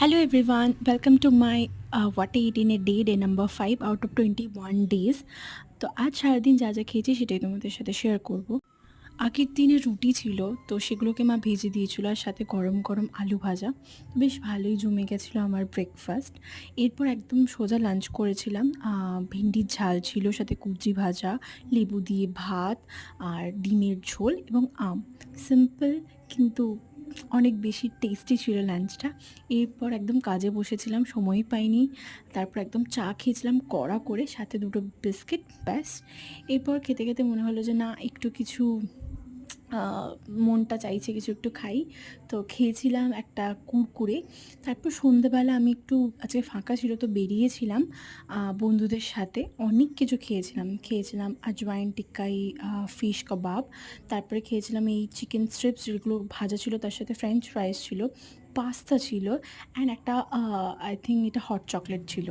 Hello everyone, welcome to my What I Eat in a Day number 5 out of 21 days. তো আজ সারাদিন যা যা খেয়েছি সেটাই তোমাদের সাথে শেয়ার করব। আগের দিনে রুটি ছিল, তো সেগুলোকে মা ভেজে দিয়েছিল আর সাথে গরম গরম আলু ভাজা। তো বেশ ভালোই জমে গেছিলো আমার ব্রেকফাস্ট। এরপর একদম সোজা লাঞ্চ করেছিলাম। ভেন্ডির ঝাল ছিল, সাথে কুচি ভাজা, লেবু দিয়ে ভাত আর ডিমের ঝোল এবং আম। সিম্পল কিন্তু অনেক বেশি টেস্টি ছিল লাঞ্চটা। এরপর একদম কাজে বসেছিলাম, সময়ই পাইনি। তারপর একদম চা খেয়েছিলাম কড়া করে, সাথে দুটো বিস্কিট, ব্যাস। এরপর খেতে খেতে মনে হলো যে না, একটু কিছু মনটা চাইছে কিছু একটু খাই। তো খেয়েছিলাম একটা কুরকুরে। তারপর সন্ধেবেলা আমি একটু আজকে ফাঁকা ছিল তো বেরিয়েছিলাম বন্ধুদের সাথে। অনেক কিছু খেয়েছিলাম আজওয়াইন টিক্কাই, ফিশ কাবাব। তারপরে খেয়েছিলাম এই চিকেন স্ট্রিপস যেগুলো ভাজা ছিল, তার সাথে ফ্রেঞ্চ ফ্রাইস ছিল, পাস্তা ছিল, অ্যান্ড একটা আই থিঙ্ক এটা হট চকলেট ছিল।